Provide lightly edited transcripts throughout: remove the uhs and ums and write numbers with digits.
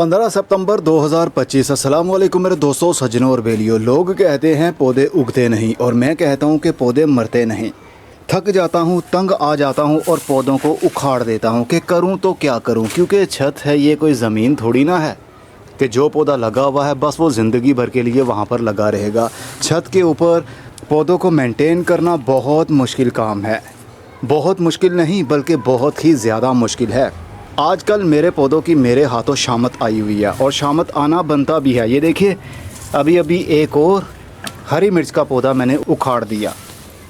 15 सितंबर 2025। अस्सलाम वालेकुम मेरे दोस्तों, सज्जनों और बेलियों। लोग कहते हैं पौधे उगते नहीं और मैं कहता हूं कि पौधे मरते नहीं। थक जाता हूं, तंग आ जाता हूं और पौधों को उखाड़ देता हूं कि करूं तो क्या करूं, क्योंकि छत है, ये कोई ज़मीन थोड़ी ना है कि जो पौधा लगा हुआ है बस वो ज़िंदगी भर के लिए वहाँ पर लगा रहेगा। छत के ऊपर पौधों को मेंटेन करना बहुत मुश्किल काम है। बहुत मुश्किल नहीं बल्कि बहुत ही ज़्यादा मुश्किल है। आजकल मेरे पौधों की मेरे हाथों शामत आई हुई है और शामत आना बनता भी है। ये देखिए, अभी अभी एक और हरी मिर्च का पौधा मैंने उखाड़ दिया।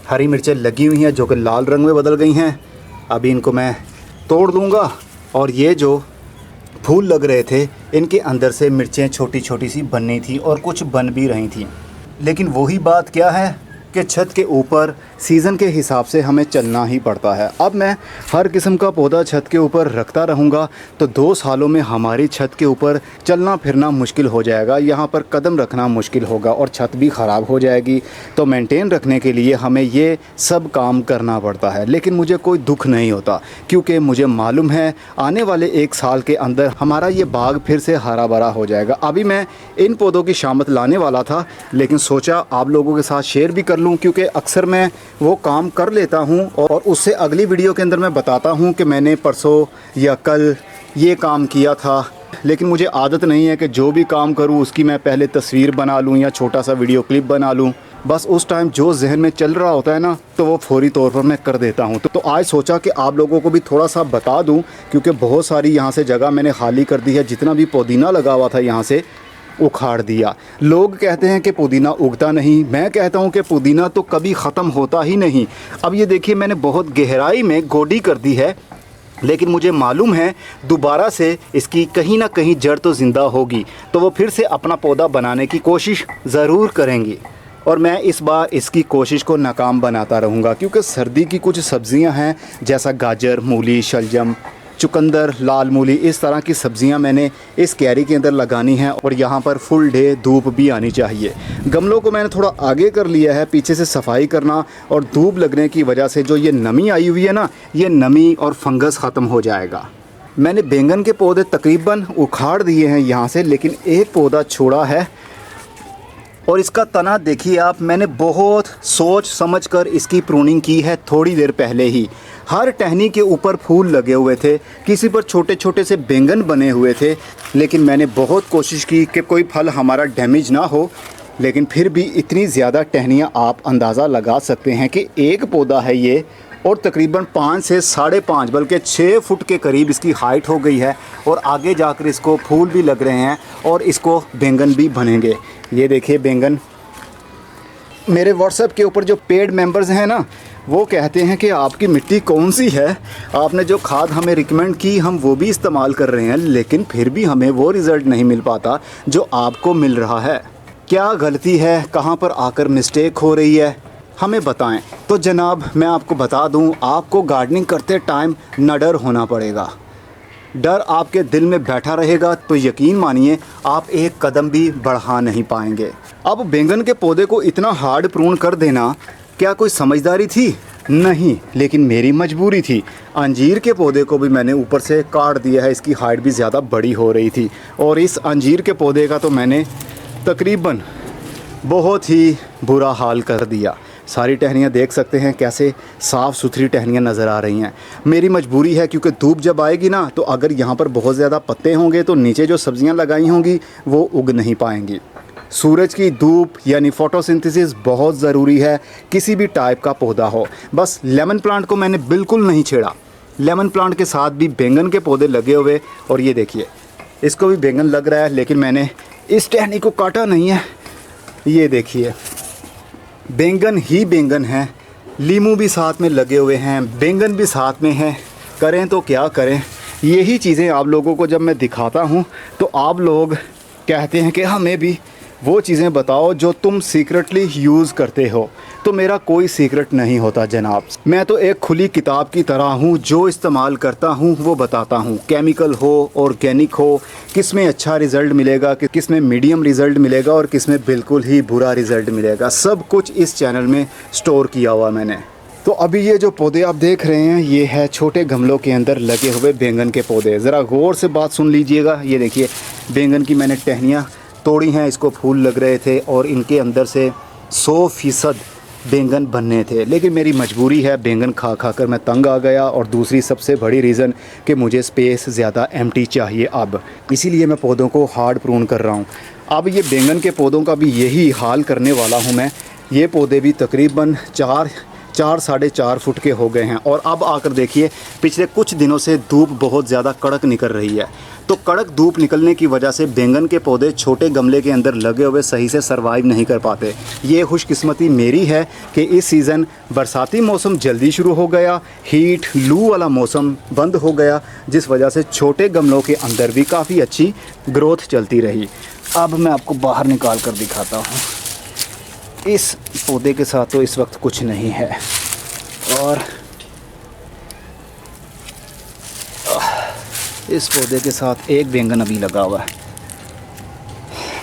हरी मिर्चें लगी हुई हैं जो कि लाल रंग में बदल गई हैं। अभी इनको मैं तोड़ दूँगा और ये जो फूल लग रहे थे इनके अंदर से मिर्चें छोटी छोटी सी बननी थी और कुछ बन भी रही थी। लेकिन वही बात क्या है कि छत के ऊपर सीज़न के हिसाब से हमें चलना ही पड़ता है। अब मैं हर किस्म का पौधा छत के ऊपर रखता रहूँगा तो 2 सालों में हमारी छत के ऊपर चलना फिरना मुश्किल हो जाएगा, यहाँ पर कदम रखना मुश्किल होगा और छत भी ख़राब हो जाएगी। तो मेंटेन रखने के लिए हमें ये सब काम करना पड़ता है। लेकिन मुझे कोई दुख नहीं होता क्योंकि मुझे मालूम है आने वाले 1 साल के अंदर हमारा ये बाग फिर से हरा भरा हो जाएगा। अभी मैं इन पौधों की शामत लाने वाला था लेकिन सोचा आप लोगों के साथ शेयर भी कर लूँ, क्योंकि अक्सर मैं वो काम कर लेता हूँ और उससे अगली वीडियो के अंदर मैं बताता हूँ कि मैंने परसों या कल ये काम किया था। लेकिन मुझे आदत नहीं है कि जो भी काम करूँ उसकी मैं पहले तस्वीर बना लूँ या छोटा सा वीडियो क्लिप बना लूँ। बस उस टाइम जो जहन में चल रहा होता है ना तो वो फौरी तौर पर मैं कर देता हूँ। तो आज सोचा कि आप लोगों को भी थोड़ा सा बता दूँ, क्योंकि बहुत सारी यहाँ से जगह मैंने खाली कर दी है। जितना भी पुदीना लगा हुआ था यहाँ से उखाड़ दिया। लोग कहते हैं कि पुदीना उगता नहीं, मैं कहता हूं कि पुदीना तो कभी ख़त्म होता ही नहीं। अब ये देखिए, मैंने बहुत गहराई में गोडी कर दी है लेकिन मुझे मालूम है दोबारा से इसकी कहीं ना कहीं जड़ तो ज़िंदा होगी, तो वो फिर से अपना पौधा बनाने की कोशिश ज़रूर करेंगी और मैं इस बार इसकी कोशिश को नाकाम बनाता रहूँगा। क्योंकि सर्दी की कुछ सब्ज़ियाँ हैं जैसा गाजर, मूली, शलजम, चुकंदर, लाल मूली, इस तरह की सब्ज़ियां मैंने इस क्यारी के अंदर लगानी है और यहाँ पर फुल डे धूप भी आनी चाहिए। गमलों को मैंने थोड़ा आगे कर लिया है, पीछे से सफाई करना और धूप लगने की वजह से जो ये नमी आई हुई है ना, ये नमी और फंगस ख़त्म हो जाएगा। मैंने बैंगन के पौधे तकरीबन उखाड़ दिए हैं यहाँ से, लेकिन एक पौधा छोड़ा है और इसका तना देखिए आप। मैंने बहुत सोच समझ कर इसकी प्रूनिंग की है थोड़ी देर पहले ही। हर टहनी के ऊपर फूल लगे हुए थे, किसी पर छोटे छोटे से बैंगन बने हुए थे, लेकिन मैंने बहुत कोशिश की कि कोई फल हमारा डैमेज ना हो। लेकिन फिर भी इतनी ज़्यादा टहनियाँ, आप अंदाज़ा लगा सकते हैं कि एक पौधा है ये और तकरीबन 5 से 5.5 बल्कि 6 फुट के करीब इसकी हाइट हो गई है और आगे जाकर इसको फूल भी लग रहे हैं और इसको बैंगन भी बनेंगे। ये देखिए बैंगन। मेरे व्हाट्सएप के ऊपर जो पेड मेंबर्स हैं ना, वो कहते हैं कि आपकी मिट्टी कौन सी है, आपने जो खाद हमें रिकमेंड की हम वो भी इस्तेमाल कर रहे हैं लेकिन फिर भी हमें वो रिज़ल्ट नहीं मिल पाता जो आपको मिल रहा है। क्या गलती है, कहाँ पर आकर मिस्टेक हो रही है, हमें बताएं। तो जनाब मैं आपको बता दूं, आपको गार्डनिंग करते टाइम न डर होना पड़ेगा। डर आपके दिल में बैठा रहेगा तो यकीन मानिए आप एक कदम भी बढ़ा नहीं पाएंगे। अब बैंगन के पौधे को इतना हार्ड प्रून कर देना क्या कोई समझदारी थी? नहीं, लेकिन मेरी मजबूरी थी। अंजीर के पौधे को भी मैंने ऊपर से काट दिया है, इसकी हाइट भी ज़्यादा बड़ी हो रही थी और इस अंजीर के पौधे का तो मैंने तकरीबन बहुत ही बुरा हाल कर दिया। सारी टहनियाँ देख सकते हैं कैसे साफ़ सुथरी टहनियाँ नज़र आ रही हैं। मेरी मजबूरी है क्योंकि धूप जब आएगी ना तो अगर यहाँ पर बहुत ज़्यादा पत्ते होंगे तो नीचे जो सब्ज़ियाँ लगाई होंगी वो उग नहीं पाएंगी। सूरज की धूप यानी फोटोसिंथेसिस बहुत ज़रूरी है, किसी भी टाइप का पौधा हो। बस लेमन प्लांट को मैंने बिल्कुल नहीं छेड़ा। लेमन प्लांट के साथ भी बैंगन के पौधे लगे हुए और ये देखिए इसको भी बैंगन लग रहा है, लेकिन मैंने इस टहनी को काटा नहीं है। ये देखिए बैंगन ही बैंगन हैं, लीमू भी साथ में लगे हुए हैं, बैंगन भी साथ में हैं। करें तो क्या करें, यही चीज़ें आप लोगों को जब मैं दिखाता हूँ तो आप लोग कहते हैं कि हमें भी वो चीज़ें बताओ जो तुम सीक्रेटली यूज़ करते हो। तो मेरा कोई सीक्रेट नहीं होता जनाब, मैं तो एक खुली किताब की तरह हूँ, जो इस्तेमाल करता हूँ वो बताता हूँ। केमिकल हो, ऑर्गेनिक हो, किस में अच्छा रिज़ल्ट मिलेगा, कि किस में मीडियम रिज़ल्ट मिलेगा और किस में बिल्कुल ही बुरा रिज़ल्ट मिलेगा, सब कुछ इस चैनल में स्टोर किया हुआ मैंने। तो अभी ये जो पौधे आप देख रहे हैं ये है छोटे गमलों के अंदर लगे हुए बैंगन के पौधे। ज़रा गौर से बात सुन लीजिएगा। ये देखिए बैंगन की मैंने टहनियाँ तोड़ी हैं, इसको फूल लग रहे थे और इनके अंदर से 100% बैंगन बनने थे, लेकिन मेरी मजबूरी है, बैंगन खा खा कर मैं तंग आ गया। और दूसरी सबसे बड़ी रीज़न कि मुझे स्पेस ज़्यादा एम्प्टी चाहिए अब, इसीलिए मैं पौधों को हार्ड प्रून कर रहा हूँ। अब ये बैंगन के पौधों का भी यही हाल करने वाला हूँ मैं। ये पौधे भी तकरीबन 4-4.5 फुट के हो गए हैं। और अब आकर देखिए पिछले कुछ दिनों से धूप बहुत ज़्यादा कड़क निकल रही है, तो कड़क धूप निकलने की वजह से बैंगन के पौधे छोटे गमले के अंदर लगे हुए सही से सरवाइव नहीं कर पाते। ये खुशकिस्मती मेरी है कि इस सीज़न बरसाती मौसम जल्दी शुरू हो गया, हीट लू वाला मौसम बंद हो गया, जिस वजह से छोटे गमलों के अंदर भी काफ़ी अच्छी ग्रोथ चलती रही। अब मैं आपको बाहर निकाल कर दिखाता हूँ। इस पौधे के साथ तो इस वक्त कुछ नहीं है, और इस पौधे के साथ एक बैंगन अभी लगा हुआ है,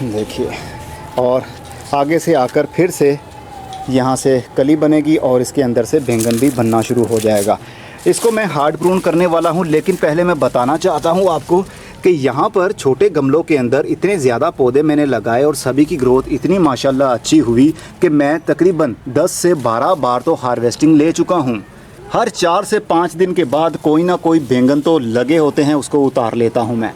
देखिए। और आगे से आकर फिर से यहाँ से कली बनेगी और इसके अंदर से बैंगन भी बनना शुरू हो जाएगा। इसको मैं हार्ड प्रून करने वाला हूँ, लेकिन पहले मैं बताना चाहता हूँ आपको कि यहाँ पर छोटे गमलों के अंदर इतने ज़्यादा पौधे मैंने लगाए और सभी की ग्रोथ इतनी माशाल्लाह अच्छी हुई कि मैं तकरीबन 10 से 12 बार तो हार्वेस्टिंग ले चुका हूँ। हर 4 से 5 दिन के बाद कोई ना कोई बैंगन तो लगे होते हैं, उसको उतार लेता हूँ मैं।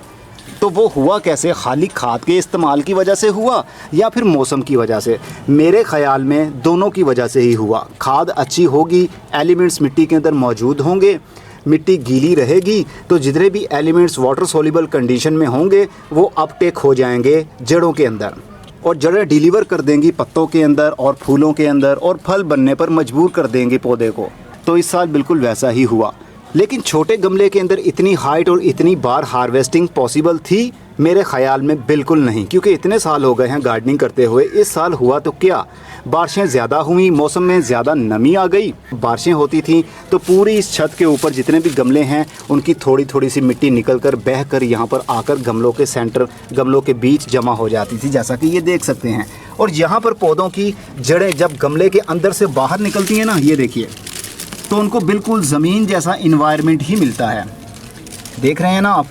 तो वो हुआ कैसे? खाली खाद के इस्तेमाल की वजह से हुआ या फिर मौसम की वजह से? मेरे ख़याल में दोनों की वजह से ही हुआ। खाद अच्छी होगी, एलिमेंट्स मिट्टी के अंदर मौजूद होंगे, मिट्टी गीली रहेगी तो जितने भी एलिमेंट्स वाटर सोल्यूबल कंडीशन में होंगे वो अपटेक हो जाएंगे जड़ों के अंदर, और जड़ें डिलीवर कर देंगी पत्तों के अंदर और फूलों के अंदर, और फल बनने पर मजबूर कर देंगे पौधे को। तो इस साल बिल्कुल वैसा ही हुआ। लेकिन छोटे गमले के अंदर इतनी हाइट और इतनी बार हार्वेस्टिंग पॉसिबल थी? मेरे ख़याल में बिल्कुल नहीं, क्योंकि इतने साल हो गए हैं गार्डनिंग करते हुए। इस साल हुआ तो क्या, बारिशें ज़्यादा हुई, मौसम में ज़्यादा नमी आ गई। बारिशें होती थी तो पूरी इस छत के ऊपर जितने भी गमले हैं उनकी थोड़ी थोड़ी सी मिट्टी निकल कर बह कर यहाँ पर आकर गमलों के सेंटर, गमलों के बीच जमा हो जाती थी, जैसा कि ये देख सकते हैं। और यहाँ पर पौधों की जड़ें जब गमले के अंदर से बाहर निकलती हैं ना, ये देखिए, तो उनको बिल्कुल ज़मीन जैसा इन्वायरमेंट ही मिलता है। देख रहे हैं ना आप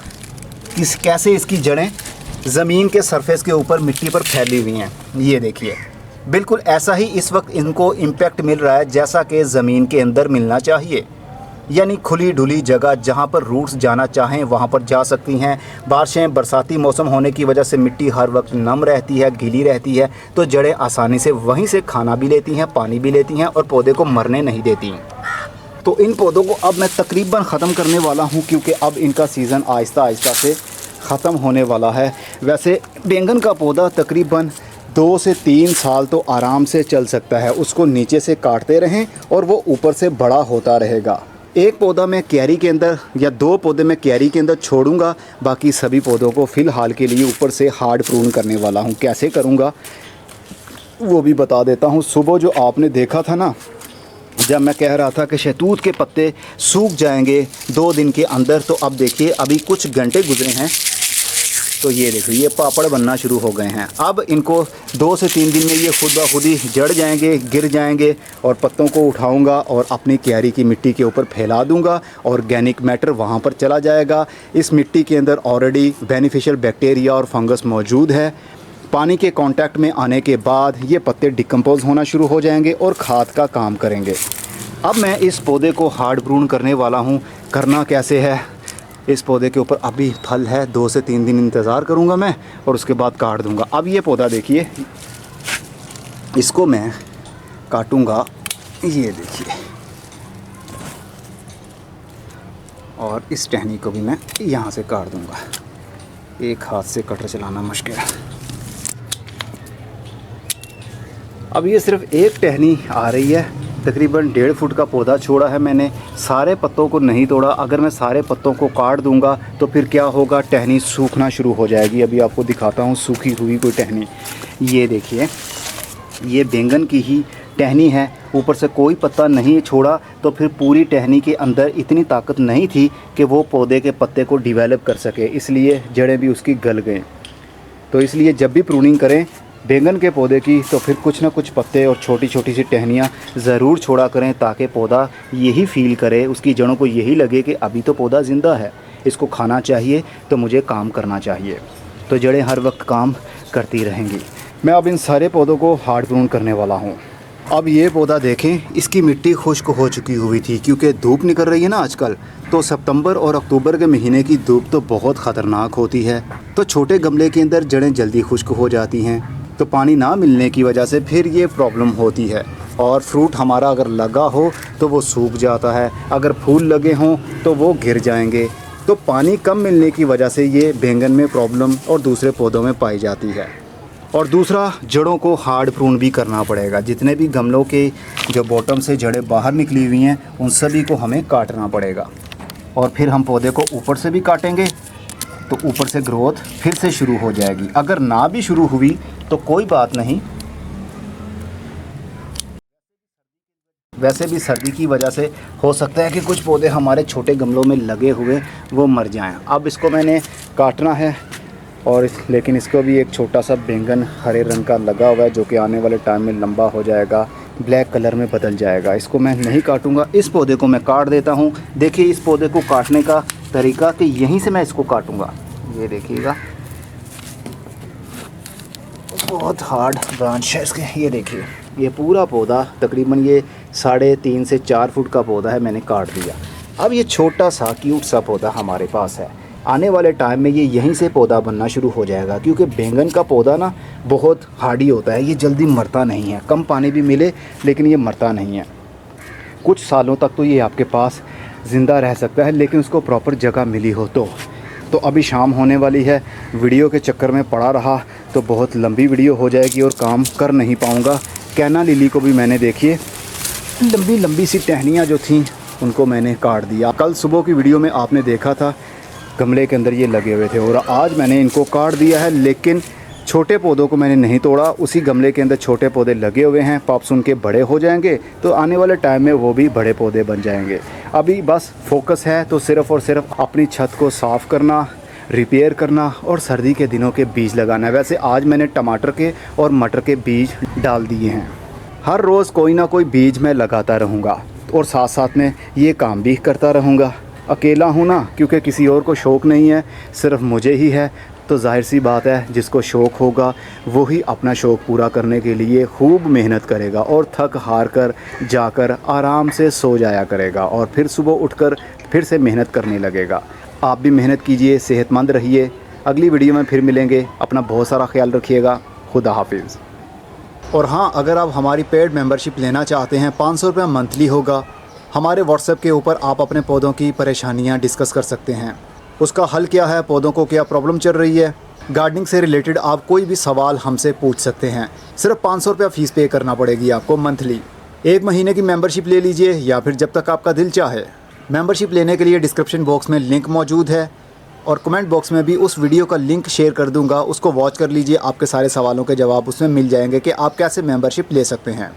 कैसे इसकी जड़ें ज़मीन के सरफेस के ऊपर मिट्टी पर फैली हुई हैं। ये देखिए बिल्कुल ऐसा ही इस वक्त इनको इम्पैक्ट मिल रहा है जैसा कि ज़मीन के अंदर मिलना चाहिए, यानी खुली ढुली जगह जहाँ पर रूट्स जाना चाहें वहाँ पर जा सकती हैं। बारिशें, बरसाती मौसम होने की वजह से मिट्टी हर वक्त नम रहती है, गीली रहती है, तो जड़ें आसानी से वहीं से खाना भी लेती हैं, पानी भी लेती हैं और पौधे को मरने नहीं देती। तो इन पौधों को अब मैं तकरीबन ख़त्म करने वाला हूँ, क्योंकि अब इनका सीज़न आहिस्ता आहिस्ता से ख़त्म होने वाला है। वैसे बैंगन का पौधा तकरीबन 2 से 3 साल तो आराम से चल सकता है, उसको नीचे से काटते रहें और वो ऊपर से बड़ा होता रहेगा। एक पौधा मैं क्यारी के अंदर या 2 पौधे मैं क्यारी के अंदर छोड़ूंगा, बाकी सभी पौधों को फ़िलहाल के लिए ऊपर से हार्ड प्रून करने वाला हूँ। कैसे करूँगा वो भी बता देता हूँ। सुबह जो आपने देखा था ना, जब मैं कह रहा था कि शहतूत के पत्ते सूख जाएंगे 2 दिन के अंदर, तो अब देखिए अभी कुछ घंटे गुजरे हैं तो ये देखो ये पापड़ बनना शुरू हो गए हैं। अब इनको 2 से 3 दिन में ये खुद ब खुद ही जड़ जाएंगे, गिर जाएंगे, और पत्तों को उठाऊंगा और अपनी क्यारी की मिट्टी के ऊपर फैला दूंगा। ऑर्गेनिक मैटर वहाँ पर चला जाएगा। इस मिट्टी के अंदर ऑलरेडी बेनिफिशियल बैक्टीरिया और फंगस मौजूद है। पानी के कांटेक्ट में आने के बाद ये पत्ते डिकम्पोज होना शुरू हो जाएंगे और खाद का काम करेंगे। अब मैं इस पौधे को हार्ड प्रून करने वाला हूँ। करना कैसे है, इस पौधे के ऊपर अभी फल है, 2 से 3 दिन इंतज़ार करूँगा मैं और उसके बाद काट दूँगा। अब ये पौधा देखिए, इसको मैं काटूँगा, ये देखिए, और इस टहनी को भी मैं यहाँ से काट दूँगा। एक हाथ से कटर चलाना मुश्किल है। अब ये सिर्फ एक टहनी आ रही है, तकरीबन 1.5 फुट का पौधा छोड़ा है मैंने, सारे पत्तों को नहीं तोड़ा। अगर मैं सारे पत्तों को काट दूंगा तो फिर क्या होगा, टहनी सूखना शुरू हो जाएगी। अभी आपको दिखाता हूँ सूखी हुई कोई टहनी। ये देखिए, ये बैंगन की ही टहनी है, ऊपर से कोई पत्ता नहीं छोड़ा, तो फिर पूरी टहनी के अंदर इतनी ताकत नहीं थी कि वो पौधे के पत्ते को डिवेलप कर सके, इसलिए जड़ें भी उसकी गल गए। तो इसलिए जब भी प्रूनिंग करें बैंगन के पौधे की तो फिर कुछ ना कुछ पत्ते और छोटी छोटी सी टहनियाँ ज़रूर छोड़ा करें, ताकि पौधा यही फील करे, उसकी जड़ों को यही लगे कि अभी तो पौधा ज़िंदा है, इसको खाना चाहिए, तो मुझे काम करना चाहिए। तो जड़ें हर वक्त काम करती रहेंगी। मैं अब इन सारे पौधों को हार्ड प्रून करने वाला हूँ। अब ये पौधा देखें, इसकी मिट्टी खुश्क हो चुकी हुई थी, क्योंकि धूप निकल रही है ना आजकल, तो सितंबर और अक्टूबर के महीने की धूप तो बहुत ख़तरनाक होती है। तो छोटे गमले के अंदर जड़ें जल्दी खुश्क हो जाती हैं, तो पानी ना मिलने की वजह से फिर ये प्रॉब्लम होती है। और फ्रूट हमारा अगर लगा हो तो वो सूख जाता है, अगर फूल लगे हों तो वो गिर जाएंगे। तो पानी कम मिलने की वजह से ये बैंगन में प्रॉब्लम और दूसरे पौधों में पाई जाती है। और दूसरा, जड़ों को हार्ड प्रून भी करना पड़ेगा। जितने भी गमलों के जो बॉटम से जड़ें बाहर निकली हुई हैं, उन सभी को हमें काटना पड़ेगा। और फिर हम पौधे को ऊपर से भी काटेंगे, तो ऊपर से ग्रोथ फिर से शुरू हो जाएगी। अगर ना भी शुरू हुई तो कोई बात नहीं, वैसे भी सर्दी की वजह से हो सकता है कि कुछ पौधे हमारे छोटे गमलों में लगे हुए वो मर जाएं। अब इसको मैंने काटना है, और लेकिन इसको भी एक छोटा सा बैंगन हरे रंग का लगा हुआ है, जो कि आने वाले टाइम में लंबा हो जाएगा, ब्लैक कलर में बदल जाएगा। इसको मैं नहीं काटूंगा, इस पौधे को मैं काट देता हूँ। देखिए इस पौधे को काटने का तरीका कि यहीं से मैं इसको काटूंगा। ये देखिएगा, बहुत हार्ड ब्रांच है इसके। ये देखिए, ये पूरा पौधा तकरीबन ये 3.5 से 4 फुट का पौधा है, मैंने काट दिया। अब ये छोटा सा क्यूट सा पौधा हमारे पास है, आने वाले टाइम में ये यहीं से पौधा बनना शुरू हो जाएगा, क्योंकि बैंगन का पौधा ना बहुत हार्डी होता है, ये जल्दी मरता नहीं है। कम पानी भी मिले लेकिन ये मरता नहीं है। कुछ सालों तक तो ये आपके पास ज़िंदा रह सकता है, लेकिन उसको प्रॉपर जगह मिली हो तो अभी शाम होने वाली है, वीडियो के चक्कर में पड़ा रहा तो बहुत लंबी वीडियो हो जाएगी और काम कर नहीं पाऊँगा। कैना लिली को भी मैंने देखिए लंबी लंबी सी टहनियाँ जो थीं उनको मैंने काट दिया। कल सुबह की वीडियो में आपने देखा था गमले के अंदर ये लगे हुए थे, और आज मैंने इनको काट दिया है। लेकिन छोटे पौधों को मैंने नहीं तोड़ा, उसी गमले के अंदर छोटे पौधे लगे हुए हैं। पॉप्स उनके बड़े हो जाएंगे तो आने वाले टाइम में वो भी बड़े पौधे बन जाएंगे। अभी बस फोकस है तो सिर्फ़ और सिर्फ अपनी छत को साफ़ करना, रिपेयर करना और सर्दी के दिनों के बीज लगाना है। वैसे आज मैंने टमाटर के और मटर के बीज डाल दिए हैं। हर रोज़ कोई ना कोई बीज मैं लगाता रहूँगा और साथ साथ में ये काम भी करता रहूँगा। अकेला हूँ ना, क्योंकि किसी और को शौक़ नहीं है, सिर्फ मुझे ही है। तो जाहिर सी बात है, जिसको शौक़ होगा वो ही अपना शौक़ पूरा करने के लिए खूब मेहनत करेगा और थक हार कर जाकर आराम से सो जाया करेगा, और फिर सुबह उठकर फिर से मेहनत करने लगेगा। आप भी मेहनत कीजिए, सेहतमंद रहिए। अगली वीडियो में फिर मिलेंगे। अपना बहुत सारा ख्याल रखिएगा। खुदा हाफिज़। और हाँ, अगर आप हमारी पेड मेंबरशिप लेना चाहते हैं, 500 रुपये मंथली होगा। हमारे व्हाट्सएप के ऊपर आप अपने पौधों की परेशानियां डिस्कस कर सकते हैं। उसका हल क्या है, पौधों को क्या प्रॉब्लम चल रही है, गार्डनिंग से रिलेटेड आप कोई भी सवाल हमसे पूछ सकते हैं। सिर्फ 500 रुपये फ़ीस पे करना पड़ेगी आपको मंथली। 1 महीने की मेंबरशिप ले लीजिए, या फिर जब तक आपका दिल चाहे। मेंबरशिप लेने के लिए डिस्क्रिप्शन बॉक्स में लिंक मौजूद है, और कमेंट बॉक्स में भी उस वीडियो का लिंक शेयर कर दूंगा। उसको वॉच कर लीजिए, आपके सारे सवालों के जवाब उसमें मिल जाएंगे कि आप कैसे मेंबरशिप ले सकते हैं।